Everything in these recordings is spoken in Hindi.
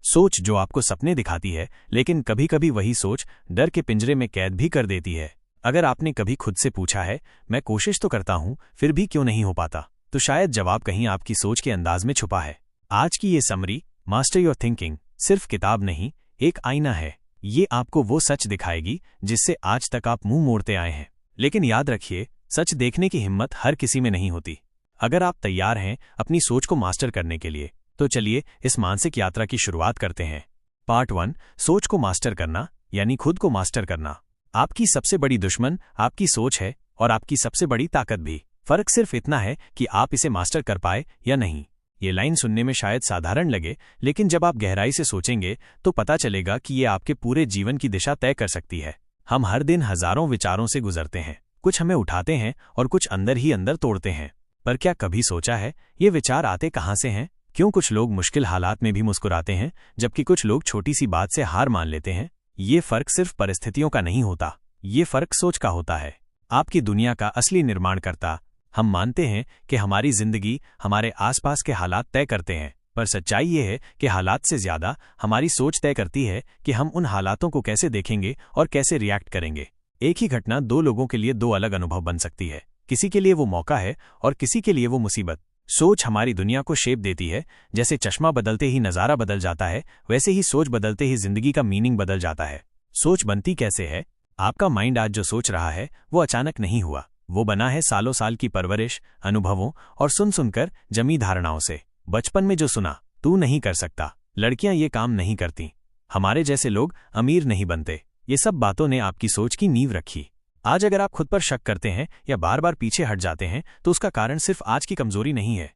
सोच जो आपको सपने दिखाती है, लेकिन कभी कभी वही सोच डर के पिंजरे में कैद भी कर देती है। अगर आपने कभी खुद से पूछा है, मैं कोशिश तो करता हूं फिर भी क्यों नहीं हो पाता, तो शायद जवाब कहीं आपकी सोच के अंदाज में छुपा है। आज की ये समरी, मास्टर योर थिंकिंग, सिर्फ किताब नहीं, एक आईना है। ये आपको वो सच दिखाएगी जिससे आज तक आप मुंह मोड़ते आए हैं। लेकिन याद रखिए, सच देखने की हिम्मत हर किसी में नहीं होती। अगर आप तैयार हैं अपनी सोच को मास्टर करने के लिए, तो चलिए इस मानसिक यात्रा की शुरुआत करते हैं। पार्ट 1, सोच को मास्टर करना यानी खुद को मास्टर करना। आपकी सबसे बड़ी दुश्मन आपकी सोच है और आपकी सबसे बड़ी ताकत भी। फर्क सिर्फ इतना है कि आप इसे मास्टर कर पाए या नहीं। ये लाइन सुनने में शायद साधारण लगे, लेकिन जब आप गहराई से सोचेंगे तो पता चलेगा कि ये आपके पूरे जीवन की दिशा तय कर सकती है। हम हर दिन हजारों विचारों से गुजरते हैं, कुछ हमें उठाते हैं और कुछ अंदर ही अंदर तोड़ते हैं। पर क्या कभी सोचा है ये विचार आते कहाँ से हैं? क्यों कुछ लोग मुश्किल हालात में भी मुस्कुराते हैं, जबकि कुछ लोग छोटी सी बात से हार मान लेते हैं? ये फर्क सिर्फ परिस्थितियों का नहीं होता, ये फर्क सोच का होता है। आपकी दुनिया का असली निर्माणकर्ता हम मानते हैं कि हमारी जिंदगी हमारे आसपास के हालात तय करते हैं, पर सच्चाई ये है कि हालात से ज्यादा हमारी सोच तय करती है कि हम उन हालातों को कैसे देखेंगे और कैसे रिएक्ट करेंगे। एक ही घटना दो लोगों के लिए दो अलग अनुभव बन सकती है। किसी के लिए वो मौका है और किसी के लिए वो मुसीबत। सोच हमारी दुनिया को शेप देती है। जैसे चश्मा बदलते ही नज़ारा बदल जाता है, वैसे ही सोच बदलते ही जिंदगी का मीनिंग बदल जाता है। सोच बनती कैसे है? आपका माइंड आज जो सोच रहा है वो अचानक नहीं हुआ। वो बना है सालों साल की परवरिश, अनुभवों और सुन सुनकर जमी धारणाओं से। बचपन में जो सुना, तू नहीं कर सकता, लड़कियां ये काम नहीं करती, हमारे जैसे लोग अमीर नहीं बनते, ये सब बातों ने आपकी सोच की नींव रखी। आज अगर आप खुद पर शक करते हैं या बार बार पीछे हट जाते हैं, तो उसका कारण सिर्फ आज की कमजोरी नहीं है।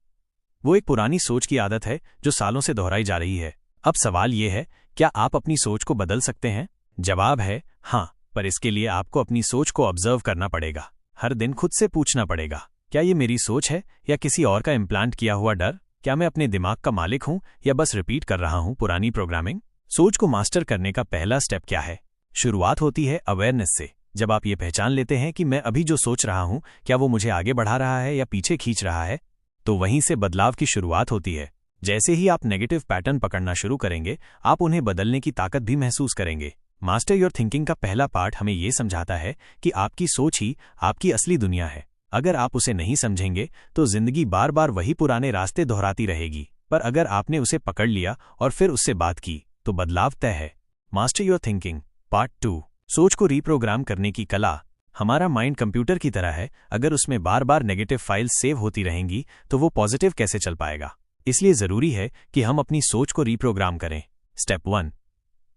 वो एक पुरानी सोच की आदत है जो सालों से दोहराई जा रही है। अब सवाल ये है, क्या आप अपनी सोच को बदल सकते हैं? जवाब है हाँ, पर इसके लिए आपको अपनी सोच को ऑब्जर्व करना पड़ेगा। हर दिन खुद से पूछना पड़ेगा, क्या ये मेरी सोच है या किसी और का इम्प्लांट किया हुआ डर? क्या मैं अपने दिमाग का मालिक हूं या बस रिपीट कर रहा हूं पुरानी प्रोग्रामिंग? सोच को मास्टर करने का पहला स्टेप क्या है? शुरुआत होती है अवेयरनेस से। जब आप ये पहचान लेते हैं कि मैं अभी जो सोच रहा हूं, क्या वो मुझे आगे बढ़ा रहा है या पीछे खींच रहा है, तो वहीं से बदलाव की शुरुआत होती है। जैसे ही आप नेगेटिव पैटर्न पकड़ना शुरू करेंगे, आप उन्हें बदलने की ताकत भी महसूस करेंगे। मास्टर योर थिंकिंग का पहला पार्ट हमें ये समझाता है कि आपकी सोच ही आपकी असली दुनिया है। अगर आप उसे नहीं समझेंगे तो जिंदगी बार बार वही पुराने रास्ते दोहराती रहेगी, पर अगर आपने उसे पकड़ लिया और फिर उससे बात की, तो बदलाव तय है। मास्टर योर थिंकिंग पार्ट 2, सोच को रीप्रोग्राम करने की कला। हमारा माइंड कंप्यूटर की तरह है, अगर उसमें बार बार नेगेटिव फाइल्स सेव होती रहेंगी तो वो पॉजिटिव कैसे चल पाएगा? इसलिए जरूरी है कि हम अपनी सोच को रीप्रोग्राम करें। स्टेप 1,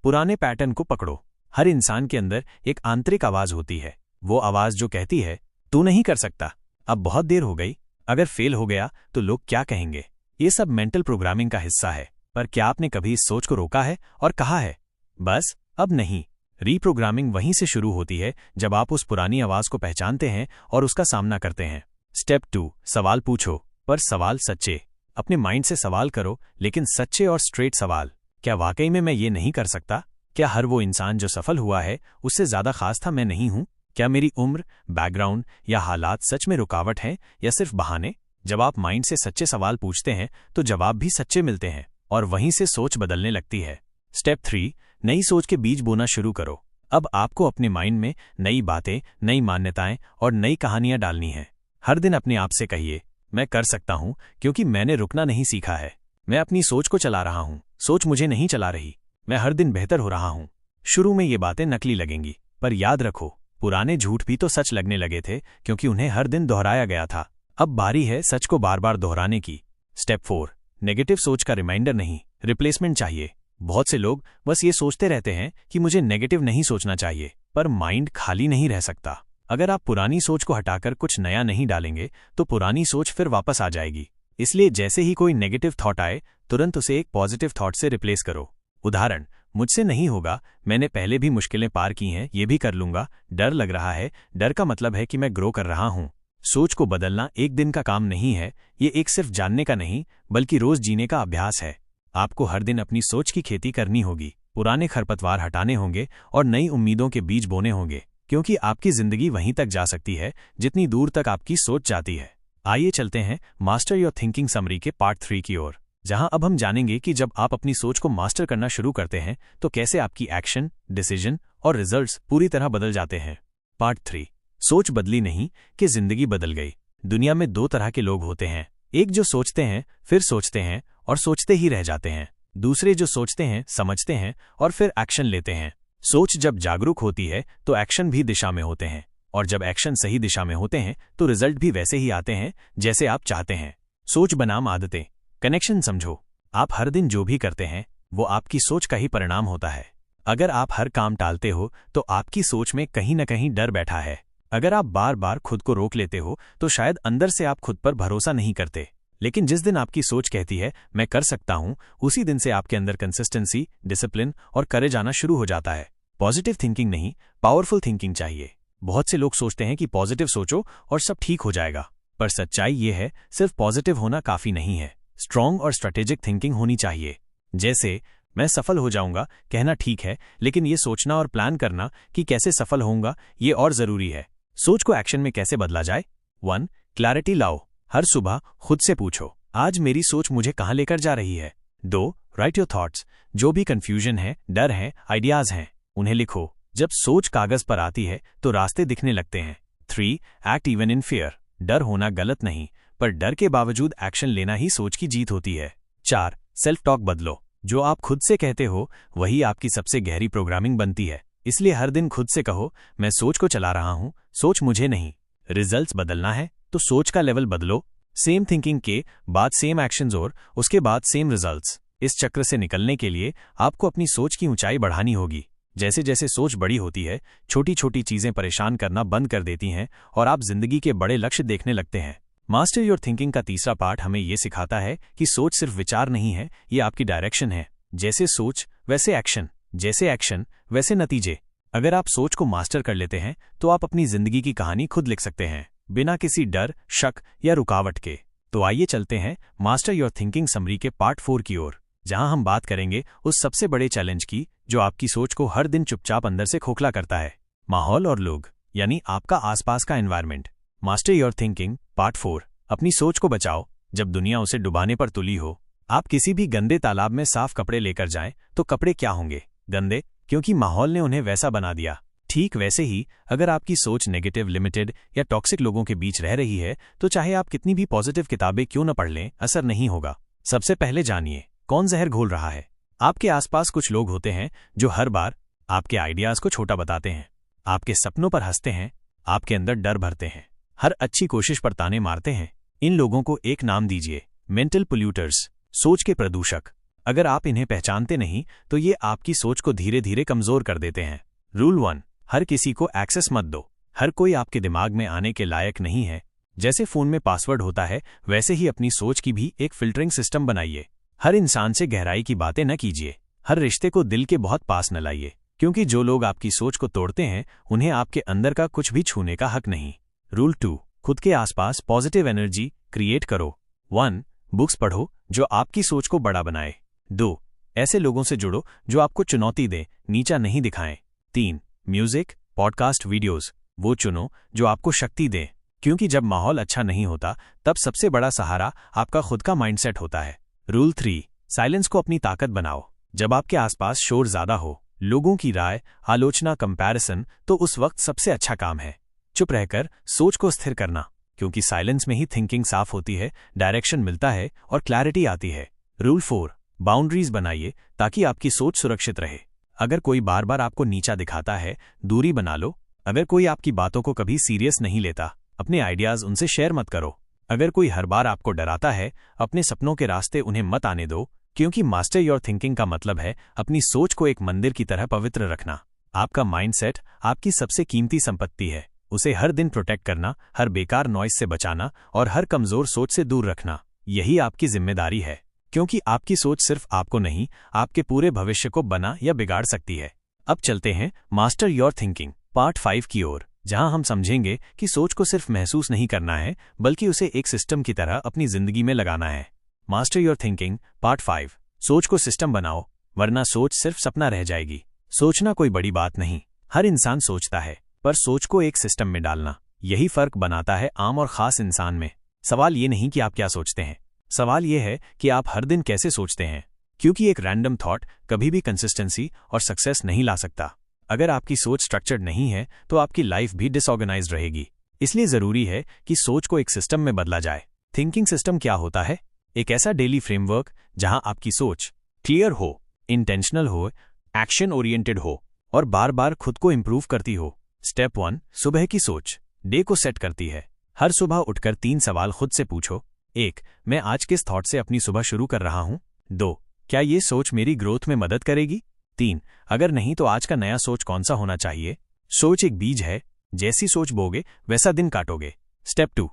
पुराने पैटर्न को पकड़ो। हर इंसान के अंदर एक आंतरिक आवाज होती है, वो आवाज जो कहती है, तू नहीं कर सकता, अब बहुत देर हो गई, अगर फेल हो गया तो लोग क्या कहेंगे? ये सब मेंटल प्रोग्रामिंग का हिस्सा है। पर क्या आपने कभी इस सोच को रोका है और कहा है, बस अब नहीं? रीप्रोग्रामिंग वहीं से शुरू होती है जब आप उस पुरानी आवाज को पहचानते हैं और उसका सामना करते हैं। स्टेप 2, सवाल पूछो, पर सवाल सच्चे। अपने माइंड से सवाल करो, लेकिन सच्चे और स्ट्रेट सवाल। क्या वाकई में मैं ये नहीं कर सकता? क्या हर वो इंसान जो सफल हुआ है उससे ज्यादा खास था मैं नहीं हूं? क्या मेरी उम्र, बैकग्राउंड या हालात सच में रुकावट हैं या सिर्फ बहाने? जब आप माइंड से सच्चे सवाल पूछते हैं तो जवाब भी सच्चे मिलते हैं और वहीं से सोच बदलने लगती है। स्टेप 3, नई सोच के बीज बोना शुरू करो। अब आपको अपने माइंड में नई बातें, नई मान्यताएं और नई कहानियां डालनी हैं। हर दिन अपने आप से कहिए, मैं कर सकता हूं क्योंकि मैंने रुकना नहीं सीखा है। मैं अपनी सोच को चला रहा हूं, सोच मुझे नहीं चला रही। मैं हर दिन बेहतर हो रहा हूं। शुरू में ये बातें नकली लगेंगी, पर याद रखो, पुराने झूठ भी तो सच लगने लगे थे क्योंकि उन्हें हर दिन दोहराया गया था। अब बारी है सच को बार बार दोहराने की। स्टेप 4, नेगेटिव सोच का रिमाइंडर नहीं, रिप्लेसमेंट चाहिए। बहुत से लोग बस ये सोचते रहते हैं कि मुझे नेगेटिव नहीं सोचना चाहिए, पर माइंड खाली नहीं रह सकता। अगर आप पुरानी सोच को हटाकर कुछ नया नहीं डालेंगे तो पुरानी सोच फिर वापस आ जाएगी। इसलिए जैसे ही कोई नेगेटिव थॉट आए, तुरंत उसे एक पॉजिटिव थॉट से रिप्लेस करो। उदाहरण, मुझसे नहीं होगा, मैंने पहले भी मुश्किलें पार की हैं, ये भी कर लूंगा। डर लग रहा है, डर का मतलब है कि मैं ग्रो कर रहा हूं। सोच को बदलना एक दिन का काम नहीं है, ये एक सिर्फ जानने का नहीं बल्कि रोज जीने का अभ्यास है। आपको हर दिन अपनी सोच की खेती करनी होगी, पुराने खरपतवार हटाने होंगे और नई उम्मीदों के बीज बोने होंगे, क्योंकि आपकी जिंदगी वहीं तक जा सकती है जितनी दूर तक आपकी सोच जाती है। आइए चलते हैं मास्टर योर थिंकिंग समरी के पार्ट 3 की ओर। जहां अब हम जानेंगे कि जब आप अपनी सोच को मास्टर करना शुरू करते हैं तो कैसे आपकी एक्शन, डिसीजन और रिजल्ट्स पूरी तरह बदल जाते हैं। पार्ट 3, सोच बदली नहीं कि जिंदगी बदल गई। दुनिया में 2 तरह के लोग होते हैं, एक जो सोचते हैं, फिर सोचते हैं और सोचते ही रह जाते हैं। दूसरे जो सोचते हैं, समझते हैं और फिर एक्शन लेते हैं। सोच जब जागरूक होती है तो एक्शन भी दिशा में होते हैं, और जब एक्शन सही दिशा में होते हैं तो रिजल्ट भी वैसे ही आते हैं जैसे आप चाहते हैं। सोच बनाम आदतें। कनेक्शन समझो। आप हर दिन जो भी करते हैं वो आपकी सोच का ही परिणाम होता है। अगर आप हर काम टालते हो तो आपकी सोच में कहीं न कहीं डर बैठा है। अगर आप बार बार खुद को रोक लेते हो तो शायद अंदर से आप खुद पर भरोसा नहीं करते। लेकिन जिस दिन आपकी सोच कहती है मैं कर सकता हूं, उसी दिन से आपके अंदर कंसिस्टेंसी, डिसिप्लिन और करेज आना शुरू हो जाता है। पॉजिटिव थिंकिंग नहीं, पावरफुल थिंकिंग चाहिए। बहुत से लोग सोचते हैं कि पॉजिटिव सोचो और सब ठीक हो जाएगा, पर सच्चाई ये है सिर्फ पॉजिटिव होना काफी नहीं है। स्ट्रॉन्ग और स्ट्रेटेजिक थिंकिंग होनी चाहिए। जैसे मैं सफल हो जाऊंगा कहना ठीक है, लेकिन ये सोचना और प्लान करना कि कैसे सफल होऊंगा ये और जरूरी है। सोच को एक्शन में कैसे बदला जाए। 1. क्लैरिटी लाओ। हर सुबह खुद से पूछो, आज मेरी सोच मुझे कहाँ लेकर जा रही है। 2. Right your thoughts. जो भी कंफ्यूजन है, डर है, आइडियाज हैं, उन्हें लिखो। जब सोच कागज पर आती है तो रास्ते दिखने लगते हैं। 3. Act even in fear. डर होना गलत नहीं, पर डर के बावजूद एक्शन लेना ही सोच की जीत होती है। 4. सेल्फ टॉक बदलो। जो आप खुद से कहते हो वही आपकी सबसे गहरी प्रोग्रामिंग बनती है। इसलिए हर दिन खुद से कहो, मैं सोच को चला रहा हूं, सोच मुझे नहीं। रिजल्ट्स बदलना है तो सोच का लेवल बदलो। सेम थिंकिंग के बाद सेम एक्शंस और उसके बाद सेम रिजल्ट्स। इस चक्र से निकलने के लिए आपको अपनी सोच की ऊंचाई बढ़ानी होगी। जैसे जैसे सोच बड़ी होती है, छोटी छोटी चीजें परेशान करना बंद कर देती हैं और आप जिंदगी के बड़े लक्ष्य देखने लगते हैं। मास्टर योर थिंकिंग का तीसरा पार्ट हमें यह सिखाता है कि सोच सिर्फ विचार नहीं है, ये आपकी डायरेक्शन है। जैसे सोच वैसे एक्शन, जैसे एक्शन वैसे नतीजे। अगर आप सोच को मास्टर कर लेते हैं तो आप अपनी जिंदगी की कहानी खुद लिख सकते हैं, बिना किसी डर, शक या रुकावट के। तो आइए चलते हैं मास्टर योर थिंकिंग समरी के पार्ट 4 की ओर, जहां हम बात करेंगे उस सबसे बड़े चैलेंज की जो आपकी सोच को हर दिन चुपचाप अंदर से खोखला करता है। माहौल और लोग, यानी आपका आसपास का environment. Master your thinking part 4। अपनी सोच को बचाओ जब दुनिया उसे डुबाने पर तुली हो। आप किसी भी गंदे तालाब में साफ कपड़े लेकर जाएं तो कपड़े क्या होंगे? गंदे, क्योंकि माहौल ने उन्हें वैसा बना दिया। ठीक वैसे ही अगर आपकी सोच नेगेटिव, लिमिटेड या टॉक्सिक लोगों के बीच रह रही है तो चाहे आप कितनी भी पॉजिटिव किताबें क्यों न पढ़ लें, असर नहीं होगा। सबसे पहले जानिए कौन जहर घोल रहा है। आपके आसपास कुछ लोग होते हैं जो हर बार आपके आइडियाज को छोटा बताते हैं, आपके सपनों पर हंसते हैं, आपके अंदर डर भरते हैं, हर अच्छी कोशिश पर ताने मारते हैं। इन लोगों को एक नाम दीजिए, मेंटल पोल्यूटर्स, सोच के प्रदूषक। अगर आप इन्हें पहचानते नहीं तो ये आपकी सोच को धीरे धीरे कमजोर कर देते हैं। रूल 1, हर किसी को एक्सेस मत दो। हर कोई आपके दिमाग में आने के लायक नहीं है। जैसे फोन में पासवर्ड होता है, वैसे ही अपनी सोच की भी एक फिल्टरिंग सिस्टम बनाइए। हर इंसान से गहराई की बातें न कीजिए, हर रिश्ते को दिल के बहुत पास न लाइए, क्योंकि जो लोग आपकी सोच को तोड़ते हैं उन्हें आपके अंदर का कुछ भी छूने का हक नहीं। रूल 2, खुद के आसपास पॉजिटिव एनर्जी क्रिएट करो। 1, बुक्स पढ़ो जो आपकी सोच को बड़ा बनाए। 2, ऐसे लोगों से जुड़ो जो आपको चुनौती दें, नीचा नहीं दिखाएं। 3, म्यूजिक, पॉडकास्ट, वीडियोस वो चुनो जो आपको शक्ति दें, क्योंकि जब माहौल अच्छा नहीं होता तब सबसे बड़ा सहारा आपका खुद का माइंडसेट होता है। रूल 3, साइलेंस को अपनी ताकत बनाओ। जब आपके आसपास शोर ज्यादा हो, लोगों की राय, आलोचना, कंपैरिजन, तो उस वक्त सबसे अच्छा काम है चुप रहकर सोच को स्थिर करना, क्योंकि साइलेंस में ही थिंकिंग साफ होती है, डायरेक्शन मिलता है और क्लैरिटी आती है। रूल 4, बाउंड्रीज बनाइए ताकि आपकी सोच सुरक्षित रहे। अगर कोई बार बार आपको नीचा दिखाता है, दूरी बना लो। अगर कोई आपकी बातों को कभी सीरियस नहीं लेता, अपने आइडियाज उनसे शेयर मत करो। अगर कोई हर बार आपको डराता है, अपने सपनों के रास्ते उन्हें मत आने दो, क्योंकि मास्टर योर थिंकिंग का मतलब है अपनी सोच को एक मंदिर की तरह पवित्र रखना। आपका माइंडसेट आपकी सबसे कीमती संपत्ति है, उसे हर दिन प्रोटेक्ट करना, हर बेकार नॉइज से बचाना और हर कमजोर सोच से दूर रखना, यही आपकी जिम्मेदारी है, क्योंकि आपकी सोच सिर्फ आपको नहीं, आपके पूरे भविष्य को बना या बिगाड़ सकती है। अब चलते हैं मास्टर योर थिंकिंग पार्ट 5 की ओर, जहां हम समझेंगे कि सोच को सिर्फ महसूस नहीं करना है, बल्कि उसे एक सिस्टम की तरह अपनी जिंदगी में लगाना है। मास्टर योर थिंकिंग पार्ट 5, सोच को सिस्टम बनाओ, वरना सोच सिर्फ सपना रह जाएगी। सोचना कोई बड़ी बात नहीं, हर इंसान सोचता है, पर सोच को एक सिस्टम में डालना, यही फर्क बनाता है आम और खास इंसान में। सवाल ये नहीं कि आप क्या सोचते हैं, सवाल यह है कि आप हर दिन कैसे सोचते हैं, क्योंकि एक रैंडम थॉट कभी भी कंसिस्टेंसी और सक्सेस नहीं ला सकता। अगर आपकी सोच स्ट्रक्चर्ड नहीं है तो आपकी लाइफ भी डिसऑर्गेनाइज्ड रहेगी। इसलिए जरूरी है कि सोच को एक सिस्टम में बदला जाए। थिंकिंग सिस्टम क्या होता है? एक ऐसा डेली फ्रेमवर्क जहां आपकी सोच क्लियर हो, इंटेंशनल हो, एक्शन ओरिएंटेड हो और बार बार खुद को इंप्रूव करती हो। स्टेप 1, सुबह की सोच डे को सेट करती है। हर सुबह उठकर 3 सवाल खुद से पूछो। 1, मैं आज किस थॉट से अपनी सुबह शुरू कर रहा हूं? 2, क्या ये सोच मेरी ग्रोथ में मदद करेगी? 3, अगर नहीं तो आज का नया सोच कौन सा होना चाहिए? सोच एक बीज है, जैसी सोच बोगे वैसा दिन काटोगे। स्टेप 2,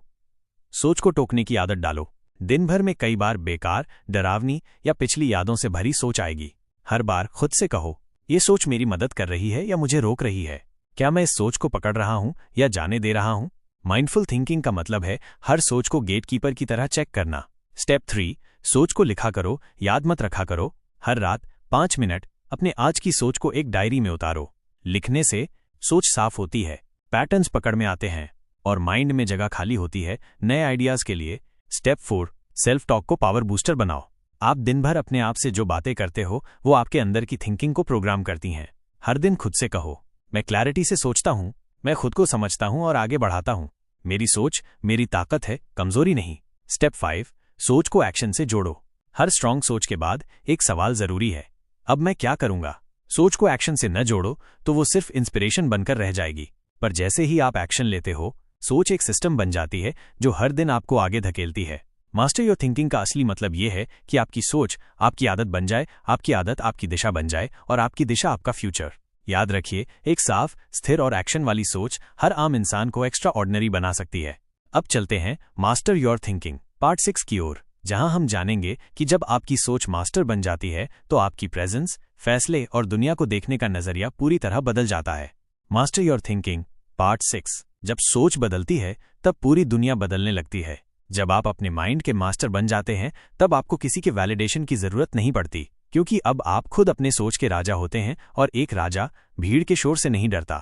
सोच को टोकने की आदत डालो। दिन भर में कई बार बेकार, डरावनी या पिछली यादों से भरी सोच आएगी। हर बार खुद से कहो, ये सोच मेरी मदद कर रही है या मुझे रोक रही है? क्या मैं इस सोच को पकड़ रहा हूं या जाने दे रहा हूं? माइंडफुल थिंकिंग का मतलब है हर सोच को गेटकीपर की तरह चेक करना। स्टेप 3, सोच को लिखा करो, याद मत रखा करो। हर रात 5 मिनट अपने आज की सोच को एक डायरी में उतारो। लिखने से सोच साफ होती है, पैटर्न्स पकड़ में आते हैं और माइंड में जगह खाली होती है नए आइडियाज के लिए। स्टेप 4, सेल्फ टॉक को पावर बूस्टर बनाओ। आप दिन भर अपने आप से जो बातें करते हो वो आपके अंदर की थिंकिंग को प्रोग्राम करती हैं। हर दिन खुद से कहो, मैं क्लैरिटी से सोचता हूं, मैं खुद को समझता हूं और आगे बढ़ाता हूं। मेरी सोच मेरी ताकत है, कमजोरी नहीं। स्टेप 5, सोच को एक्शन से जोड़ो। हर स्ट्रांग सोच के बाद एक सवाल जरूरी है, अब मैं क्या करूंगा? सोच को एक्शन से न जोड़ो तो वो सिर्फ इंस्पिरेशन बनकर रह जाएगी, पर जैसे ही आप एक्शन लेते हो सोच एक सिस्टम बन जाती है जो हर दिन आपको आगे धकेलती है। मास्टर योर थिंकिंग का असली मतलब यह है कि आपकी सोच आपकी आदत बन जाए, आपकी आदत आपकी दिशा बन जाए और आपकी दिशा आपका फ्यूचर। याद रखिए, एक साफ, स्थिर और एक्शन वाली सोच हर आम इंसान को एक्स्ट्रा ऑर्डिनरी बना सकती है। अब चलते हैं मास्टर योर थिंकिंग पार्ट 6 की ओर, जहां हम जानेंगे कि जब आपकी सोच मास्टर बन जाती है तो आपकी प्रेजेंस, फैसले और दुनिया को देखने का नजरिया पूरी तरह बदल जाता है। मास्टर योर थिंकिंग पार्ट 6, जब सोच बदलती है तब पूरी दुनिया बदलने लगती है। जब आप अपने माइंड के मास्टर बन जाते हैं तब आपको किसी के वैलिडेशन की जरूरत नहीं पड़ती, क्योंकि अब आप खुद अपने सोच के राजा होते हैं और एक राजा भीड़ के शोर से नहीं डरता।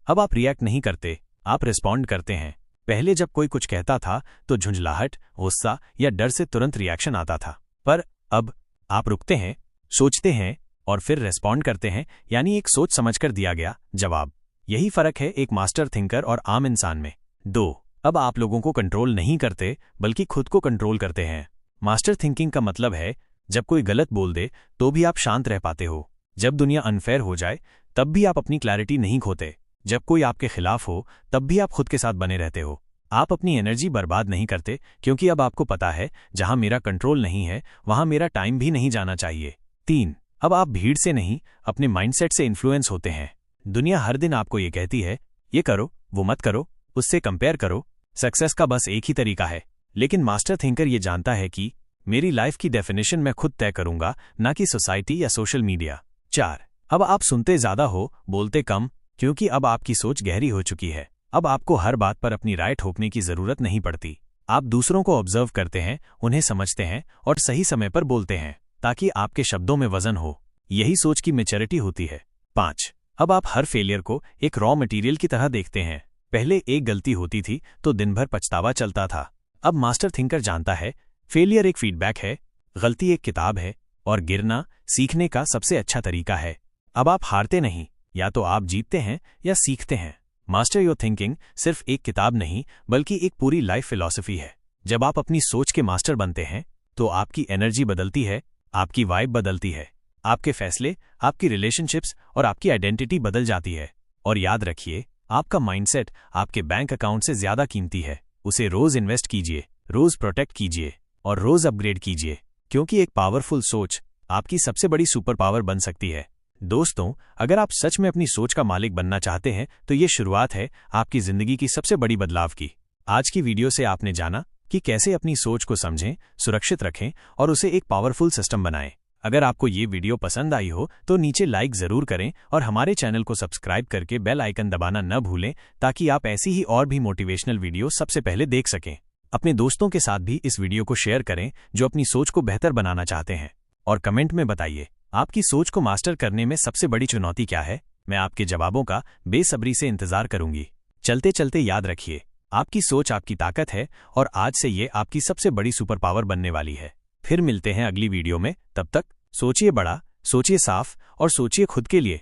अब आप रिएक्ट नहीं करते, आप रिस्पॉन्ड करते हैं। पहले जब कोई कुछ कहता था तो झुंझलाहट, गुस्सा या डर से तुरंत रिएक्शन आता था, पर अब आप रुकते हैं, सोचते हैं और फिर रिस्पॉन्ड करते हैं, यानी एक सोच समझकर दिया गया जवाब। यही फर्क है एक मास्टर थिंकर और आम इंसान में। 2, अब आप लोगों को कंट्रोल नहीं करते बल्कि खुद को कंट्रोल करते हैं। मास्टर थिंकिंग का मतलब है जब कोई गलत बोल दे तो भी आप शांत रह पाते हो, जब दुनिया अनफेयर हो जाए तब भी आप अपनी क्लैरिटी नहीं खोते, जब कोई आपके खिलाफ हो तब भी आप खुद के साथ बने रहते हो। आप अपनी एनर्जी बर्बाद नहीं करते, क्योंकि अब आपको पता है जहां मेरा कंट्रोल नहीं है वहां मेरा टाइम भी नहीं जाना चाहिए। 3, अब आप भीड़ से नहीं अपने माइंडसेट से इन्फ्लुएंस होते हैं। दुनिया हर दिन आपको ये कहती है, ये करो, वो मत करो, उससे कंपेयर करो। सक्सेस का बस एक ही तरीका है, लेकिन मास्टर थिंकर ये जानता है कि मेरी लाइफ की डेफिनेशन मैं खुद तय करूंगा, ना कि सोसाइटी या सोशल मीडिया। 4, अब आप सुनते ज्यादा हो, बोलते कम, क्योंकि अब आपकी सोच गहरी हो चुकी है। अब आपको हर बात पर अपनी राय ठोकने की जरूरत नहीं पड़ती। आप दूसरों को ऑब्जर्व करते हैं, उन्हें समझते हैं और सही समय पर बोलते हैं, ताकि आपके शब्दों में वजन हो। यही सोच की मैच्योरिटी होती है। 5, अब आप हर फेलियर को एक रॉ मटेरियल की तरह देखते हैं। पहले एक गलती होती थी तो दिन भर पछतावा चलता था। अब मास्टर थिंकर जानता है फेलियर एक फीडबैक है, गलती एक किताब है और गिरना सीखने का सबसे अच्छा तरीका है। अब आप हारते नहीं, या तो आप जीतते हैं या सीखते हैं। मास्टर योर थिंकिंग सिर्फ एक किताब नहीं बल्कि एक पूरी लाइफ फिलॉसफी है। जब आप अपनी सोच के मास्टर बनते हैं तो आपकी एनर्जी बदलती है, आपकी वाइब बदलती है, आपके फैसले, आपकी रिलेशनशिप्स और आपकी आइडेंटिटी बदल जाती है। और याद रखिए, आपका माइंडसेट आपके बैंक अकाउंट से ज्यादा कीमती है। उसे रोज इन्वेस्ट कीजिए, रोज प्रोटेक्ट कीजिए और रोज अपग्रेड कीजिए, क्योंकि एक पावरफुल सोच आपकी सबसे बड़ी सुपर पावर बन सकती है। दोस्तों, अगर आप सच में अपनी सोच का मालिक बनना चाहते हैं तो ये शुरुआत है आपकी जिंदगी की सबसे बड़ी बदलाव की। आज की वीडियो से आपने जाना कि कैसे अपनी सोच को समझें, सुरक्षित रखें और उसे एक पावरफुल सिस्टम बनाएं। अगर आपको ये वीडियो पसंद आई हो तो नीचे लाइक जरूर करें और हमारे चैनल को सब्सक्राइब करके बेल आइकन दबाना न भूलें, ताकि आप ऐसी ही और भी मोटिवेशनल वीडियो सबसे पहले देख सकें। अपने दोस्तों के साथ भी इस वीडियो को शेयर करें जो अपनी सोच को बेहतर बनाना चाहते हैं, और कमेंट में बताइए आपकी सोच को मास्टर करने में सबसे बड़ी चुनौती क्या है। मैं आपके जवाबों का बेसब्री से इंतजार करूंगी। चलते चलते याद रखिए, आपकी सोच आपकी ताकत है और आज से ये आपकी सबसे बड़ी सुपर पावर बनने वाली है। फिर मिलते हैं अगली वीडियो में, तब तक सोचिए बड़ा, सोचिए साफ और सोचिए खुद के लिए।